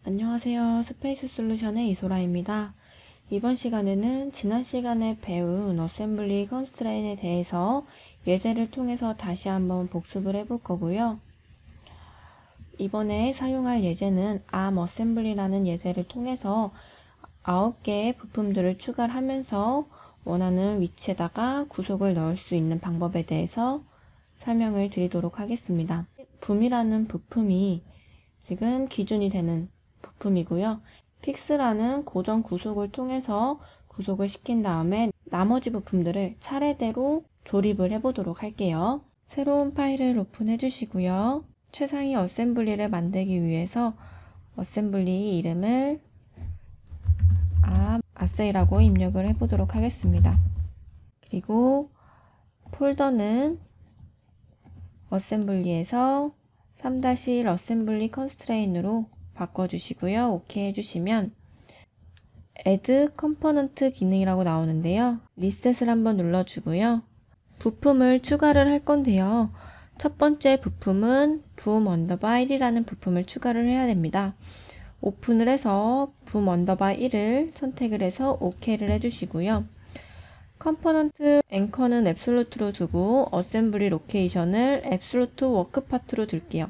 안녕하세요. 스페이스 솔루션의 이소라입니다. 이번 시간에는 지난 시간에 배운 어셈블리 컨스트레인에 대해서 예제를 통해서 다시 한번 복습을 해볼 거고요. 이번에 사용할 예제는 arm assembly라는 예제를 통해서 9개의 부품들을 추가를 하면서 원하는 위치에다가 구속을 넣을 수 있는 방법에 대해서 설명을 드리도록 하겠습니다. 붐이라는 부품이 지금 기준이 되는 부품이고요. 픽스라는 고정 구속을 통해서 구속을 시킨 다음에 나머지 부품들을 차례대로 조립을 해보도록 할게요. 새로운 파일을 오픈해 주시고요. 최상위 어셈블리를 만들기 위해서 어셈블리 이름을 assay라고 입력을 해보도록 하겠습니다. 그리고 폴더는 어셈블리에서 3-1 어셈블리 컨스트레인으로 바꿔주시고요. OK 해주시면 Add Component 기능이라고 나오는데요. 리셋을 한번 눌러주고요. 부품을 추가를 할 건데요. 첫 번째 부품은 boom underbar 1이라는 부품을 추가를 해야 됩니다. 오픈을 해서 boom underbar 1을 선택을 해서 OK를 해주시고요. 컴포넌트 앵커는 앱솔루트로 두고 어셈블리 로케이션을 앱솔루트 워크 파트로 둘게요.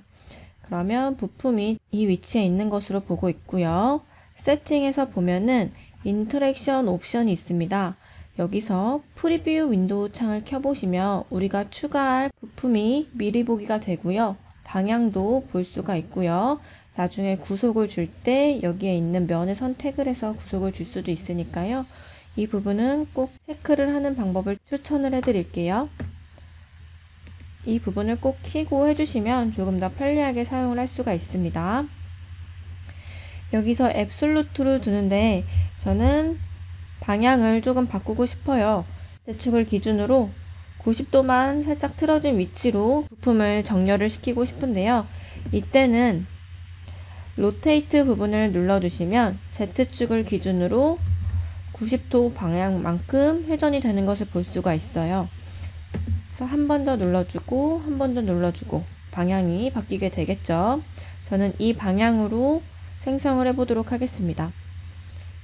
그러면 부품이 이 위치에 있는 것으로 보고 있고요. 세팅에서 보면은 인터랙션 옵션이 있습니다. 여기서 프리뷰 윈도우 창을 켜보시면 우리가 추가할 부품이 미리 보기가 되고요. 방향도 볼 수가 있고요. 나중에 구속을 줄 때 여기에 있는 면을 선택을 해서 구속을 줄 수도 있으니까요. 이 부분은 꼭 체크를 하는 방법을 추천을 해드릴게요. 이 부분을 꼭 켜고 해주시면 조금 더 편리하게 사용을 할 수가 있습니다. 여기서 앱솔루트로 두는데 저는 방향을 조금 바꾸고 싶어요. 대축을 기준으로 90도만 살짝 틀어진 위치로 부품을 정렬을 시키고 싶은데요. 이때는 로테이트 부분을 눌러주시면 Z축을 기준으로 90도 방향만큼 회전이 되는 것을 볼 수가 있어요. 그래서 한 번 더 눌러주고 한 번 더 눌러주고 방향이 바뀌게 되겠죠. 저는 이 방향으로 생성을 해보도록 하겠습니다.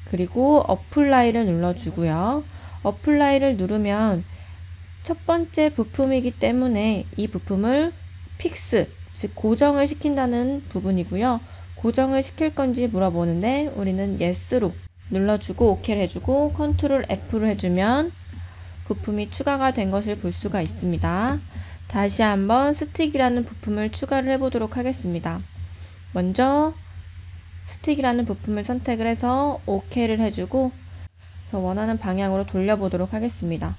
그리고 어플라이를 눌러주고요. 어플라이를 누르면 첫 번째 부품이기 때문에 이 부품을 픽스, 즉 고정을 시킨다는 부분이고요. 고정을 시킬 건지 물어보는데 우리는 yes로 눌러주고 OK를 해주고 컨트롤 F를 해주면 부품이 추가가 된 것을 볼 수가 있습니다. 다시 한번 스틱이라는 부품을 추가를 해보도록 하겠습니다. 먼저 스틱이라는 부품을 선택을 해서 OK를 해주고 원하는 방향으로 돌려보도록 하겠습니다.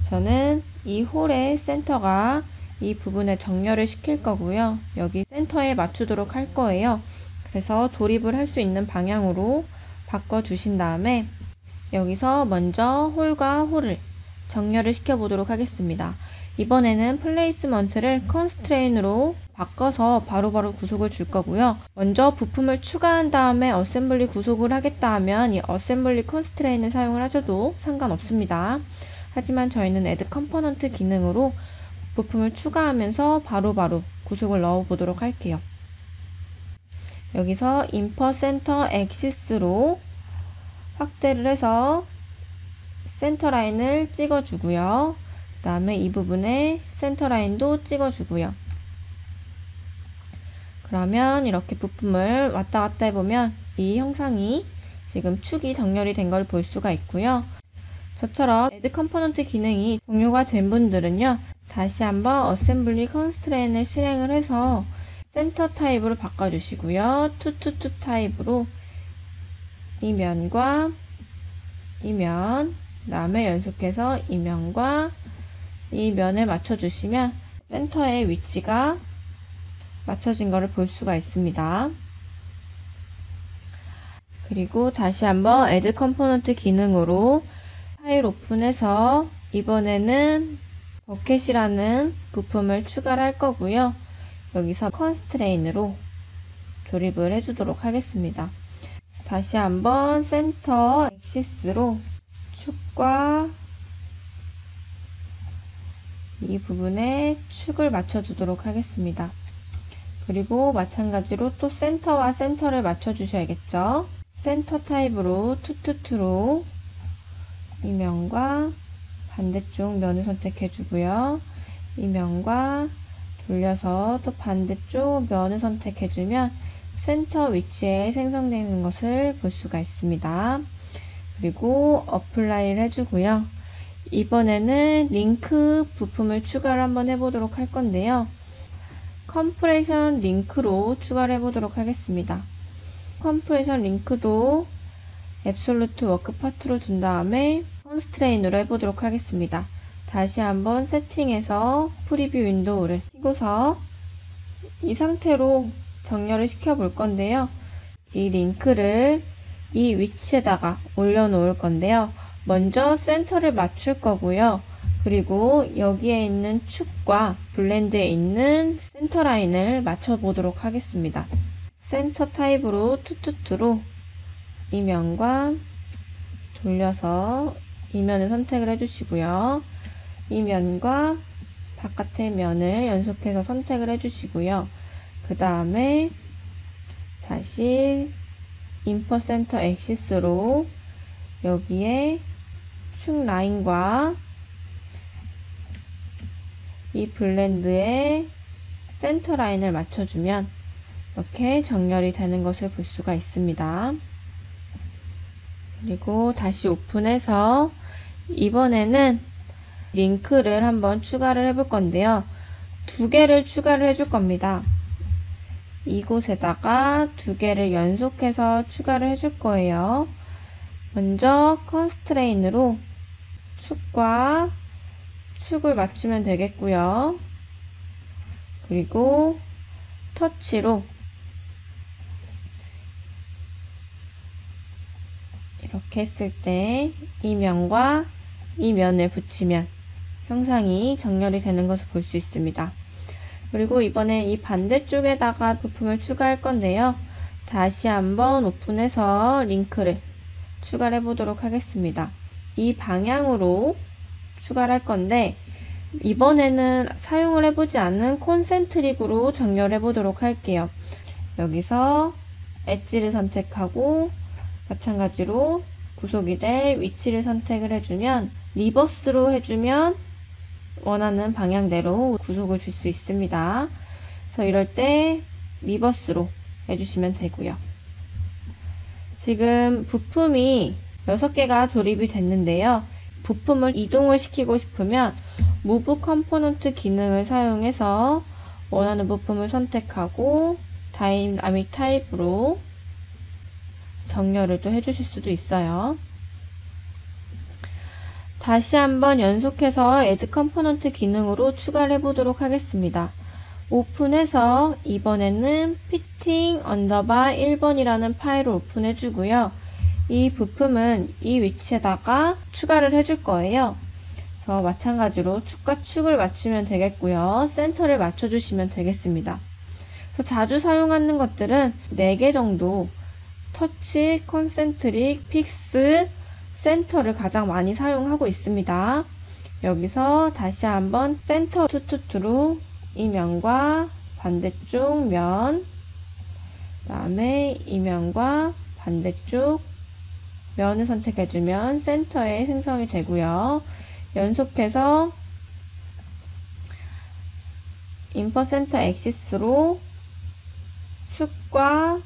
저는 이 홀의 센터가 이 부분에 정렬을 시킬 거고요. 여기 센터에 맞추도록 할 거예요. 그래서 조립을 할 수 있는 방향으로 바꿔주신 다음에 여기서 먼저 홀과 홀을 정렬을 시켜보도록 하겠습니다. 이번에는 플레이스먼트를 컨스트레인으로 바꿔서 바로바로 구속을 줄 거고요. 먼저 부품을 추가한 다음에 어셈블리 구속을 하겠다 하면 이 어셈블리 컨스트레인을 사용을 하셔도 상관없습니다. 하지만 저희는 Add Component 기능으로 부품을 추가하면서 바로바로 구속을 넣어 보도록 할게요. 여기서 Insert Center Axis로 확대를 해서 센터 라인을 찍어주고요. 그 다음에 이 부분에 센터 라인도 찍어주고요. 그러면 이렇게 부품을 왔다 갔다 해보면 이 형상이 지금 축이 정렬이 된 걸 볼 수가 있고요. 저처럼 Add Component 기능이 종료가 된 분들은요. 다시 한번 어셈블리 컨스트레인을 실행을 해서 센터 타입으로 바꿔주시고요. 투투투 타입으로 이 면과 이 면, 그 다음에 연속해서 이 면과 이 면을 맞춰주시면 센터의 위치가 맞춰진 것을 볼 수가 있습니다. 그리고 다시 한번 Add Component 기능으로 파일 오픈해서 이번에는 버켓이라는 부품을 추가를 할 거고요. 여기서 컨스트레인으로 조립을 해주도록 하겠습니다. 다시 한번 센터 액시스로 축과 이 부분에 축을 맞춰주도록 하겠습니다. 그리고 마찬가지로 또 센터와 센터를 맞춰주셔야겠죠. 센터 타입으로 투투투로 이 면과 반대쪽 면을 선택해 주고요. 이 면과 돌려서 또 반대쪽 면을 선택해 주면 센터 위치에 생성되는 것을 볼 수가 있습니다. 그리고 어플라이를 해주고요. 이번에는 링크 부품을 추가를 한번 해보도록 할 건데요. 컴프레션 링크로 추가를 해보도록 하겠습니다. 컴프레션 링크도 앱솔루트 워크 파트로 둔 다음에 컨스트레인으로 해보도록 하겠습니다. 다시 한번 세팅해서 프리뷰 윈도우를 켜고서 이 상태로 정렬을 시켜 볼 건데요. 이 링크를 이 위치에다가 올려 놓을 건데요. 먼저 센터를 맞출 거고요. 그리고 여기에 있는 축과 블렌드에 있는 센터 라인을 맞춰 보도록 하겠습니다. 센터 타입으로 투투투로 이 면과 돌려서 이 면을 선택을 해주시고요. 이 면과 바깥의 면을 연속해서 선택을 해주시고요. 그 다음에 다시 인퍼 센터 엑시스로 여기에 축 라인과 이 블렌드의 센터 라인을 맞춰주면 이렇게 정렬이 되는 것을 볼 수가 있습니다. 그리고 다시 오픈해서 이번에는 링크를 한번 추가를 해볼 건데요. 두 개를 추가를 해줄 겁니다. 이곳에다가 두 개를 연속해서 추가를 해줄 거예요. 먼저 컨스트레인으로 축과 축을 맞추면 되겠고요. 그리고 터치로 이렇게 했을 때 이 면과 이 면을 붙이면 형상이 정렬이 되는 것을 볼 수 있습니다. 그리고 이번에 이 반대쪽에다가 부품을 추가할 건데요. 다시 한번 오픈해서 링크를 추가를 해보도록 하겠습니다. 이 방향으로 추가를 할 건데 이번에는 사용을 해보지 않은 콘센트릭으로 정렬해 보도록 할게요. 여기서 엣지를 선택하고 마찬가지로 구속이 될 위치를 선택을 해주면 리버스로 해주면 원하는 방향대로 구속을 줄 수 있습니다. 그래서 이럴 때 리버스로 해주시면 되고요. 지금 부품이 6개가 조립이 됐는데요. 부품을 이동을 시키고 싶으면 무브 컴포넌트 기능을 사용해서 원하는 부품을 선택하고 다이나믹 타입으로 정렬을 또 해주실 수도 있어요. 다시 한번 연속해서 Add 컴포넌트 기능으로 추가를 해보도록 하겠습니다. 오픈해서 이번에는 fitting 언더바 1번이라는 파일을 오픈해 주고요. 이 부품은 이 위치에다가 추가를 해줄 거예요. 그래서 마찬가지로 축과 축을 맞추면 되겠고요. 센터를 맞춰주시면 되겠습니다. 그래서 자주 사용하는 것들은 4개 정도 터치, 컨센트릭, 픽스, 센터를 가장 많이 사용하고 있습니다. 여기서 다시 한번 센터 투투투로 이 면과 반대쪽 면, 그 다음에 이 면과 반대쪽 면을 선택해주면 센터에 생성이 되고요. 연속해서 인퍼 센터 엑시스로 축과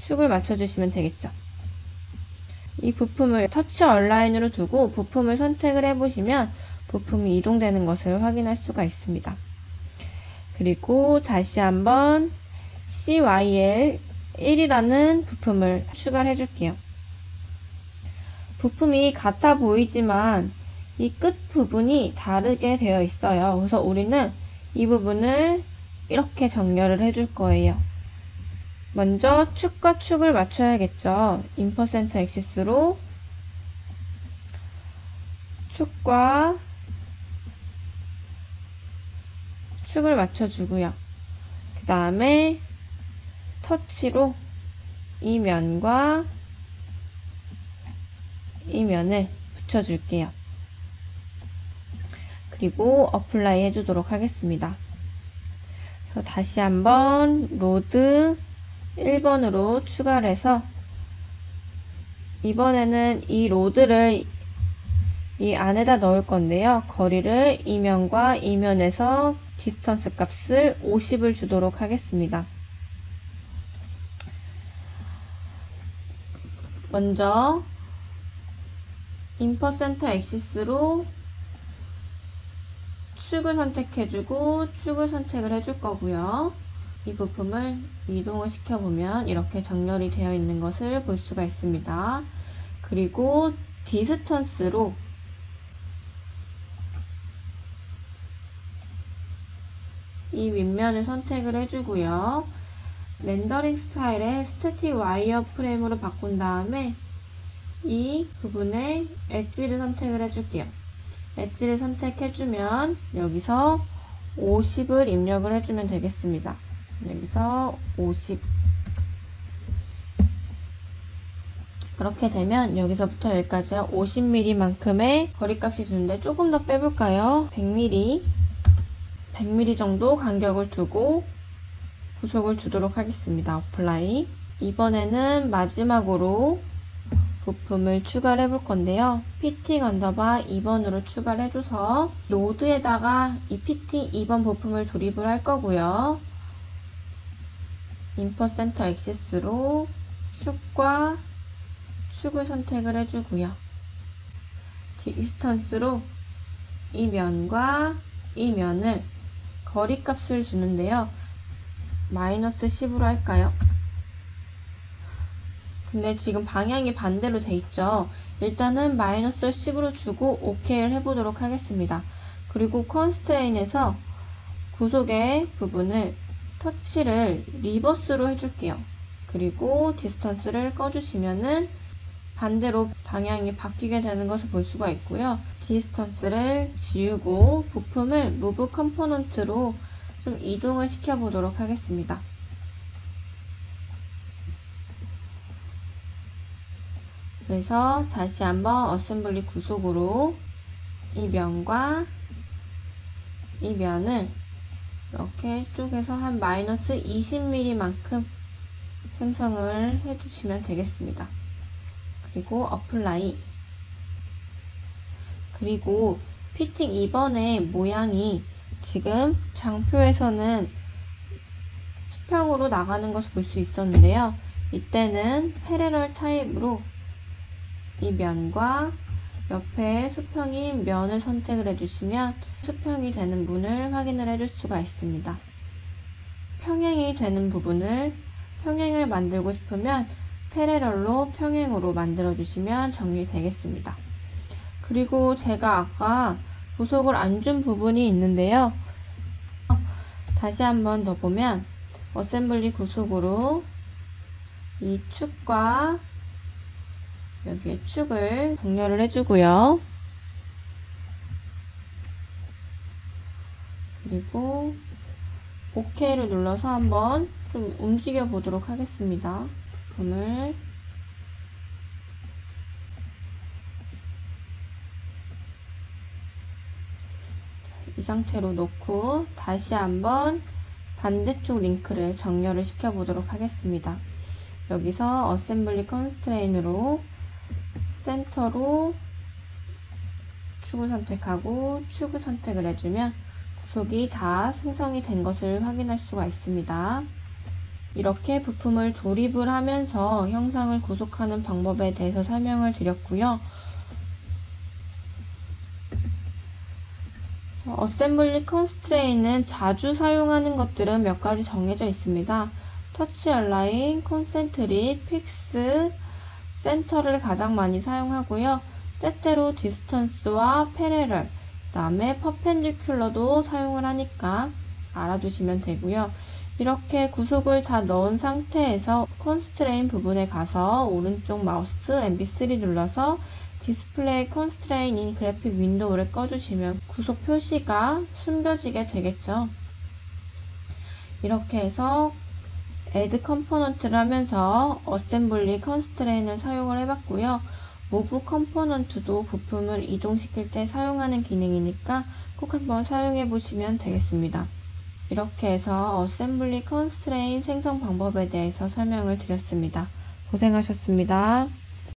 축을 맞춰주시면 되겠죠. 이 부품을 터치 얼라인으로 두고 부품을 선택을 해보시면 부품이 이동되는 것을 확인할 수가 있습니다. 그리고 다시 한번 CYL1이라는 부품을 추가를 해줄게요. 부품이 같아 보이지만 이 끝 부분이 다르게 되어 있어요. 그래서 우리는 이 부분을 이렇게 정렬을 해줄 거예요. 먼저 축과 축을 맞춰야겠죠. 인퍼 센터 엑시스로 축과 축을 맞춰주고요. 그 다음에 터치로 이 면과 이 면을 붙여줄게요. 그리고 어플라이 해주도록 하겠습니다. 그래서 다시 한번 로드 1번으로 추가를 해서 이번에는 이 로드를 이 안에다 넣을 건데요. 거리를 이면과 이면에서 디스턴스 값을 50을 주도록 하겠습니다. 먼저 인퍼센터 액시스로 축을 선택해주고 축을 선택을 해줄 거고요. 이 부품을 이동을 시켜보면 이렇게 정렬이 되어 있는 것을 볼 수가 있습니다. 그리고 디스턴스로 이 윗면을 선택을 해주고요. 렌더링 스타일의 스태틱 와이어 프레임으로 바꾼 다음에 이 부분에 엣지를 선택을 해줄게요. 엣지를 선택해주면 여기서 50을 입력을 해주면 되겠습니다. 여기서 50. 그렇게 되면 여기서부터 여기까지 50mm 만큼의 거리값이 주는데 조금 더 빼볼까요? 100mm 정도 간격을 두고 구속을 주도록 하겠습니다. 어플라이. 이번에는 마지막으로 부품을 추가를 해볼 건데요. 피팅 언더바 2번으로 추가를 해줘서 노드에다가 이 피팅 2번 부품을 조립을 할 거고요. 인퍼센터 액시스로 축과 축을 선택을 해주고요. 디스턴스로 이 면과 이 면을 거리값을 주는데요. 마이너스 10으로 할까요? 근데 지금 방향이 반대로 돼 있죠. 일단은 마이너스 10으로 주고 OK를 해보도록 하겠습니다. 그리고 컨스트레인에서 구속의 부분을 터치를 리버스로 해줄게요. 그리고 디스턴스를 꺼주시면은 반대로 방향이 바뀌게 되는 것을 볼 수가 있고요. 디스턴스를 지우고 부품을 무브 컴포넌트로 좀 이동을 시켜 보도록 하겠습니다. 그래서 다시 한번 어셈블리 구속으로 이 면과 이 면을 이렇게 쪼개서 한 마이너스 20mm 만큼 생성을 해주시면 되겠습니다. 그리고 어플라이. 그리고 피팅 2번의 모양이 지금 장표에서는 수평으로 나가는 것을 볼 수 있었는데요. 이때는 패러럴 타입으로 이 면과 옆에 수평인 면을 선택을 해주시면 수평이 되는 부분을 확인을 해줄 수가 있습니다. 평행이 되는 부분을 평행을 만들고 싶으면 패러럴로 평행으로 만들어 주시면 정리되겠습니다. 그리고 제가 아까 구속을 안 준 부분이 있는데요. 다시 한번 더 보면 어셈블리 구속으로 이 축과 여기에 축을 정렬을 해주고요. 그리고 OK를 눌러서 한번 좀 움직여 보도록 하겠습니다. 부품을 이 상태로 놓고 다시 한번 반대쪽 링크를 정렬을 시켜 보도록 하겠습니다. 여기서 어셈블리 컨스트레인으로 센터로 축을 선택하고 축을 선택을 해주면 구속이 다 생성이 된 것을 확인할 수가 있습니다. 이렇게 부품을 조립을 하면서 형상을 구속하는 방법에 대해서 설명을 드렸고요. 어셈블리 컨스트레인은 자주 사용하는 것들은 몇 가지 정해져 있습니다. 터치 얼라인, 콘센트릭, 픽스, 센터를 가장 많이 사용하고요. 때때로 디스턴스와 패러럴, 그 다음에 퍼펜디큘러도 사용을 하니까 알아두시면 되고요. 이렇게 구속을 다 넣은 상태에서 컨스트레인 부분에 가서 오른쪽 마우스 MB3 눌러서 디스플레이 컨스트레인 인 그래픽 윈도우를 꺼주시면 구속 표시가 숨겨지게 되겠죠. 이렇게 해서 Add 컴포넌트를 하면서 어셈블리 컨스트레인을 사용을 해봤고요. 무브 컴포넌트도 부품을 이동시킬 때 사용하는 기능이니까 꼭 한번 사용해 보시면 되겠습니다. 이렇게 해서 어셈블리 컨스트레인 생성 방법에 대해서 설명을 드렸습니다. 고생하셨습니다.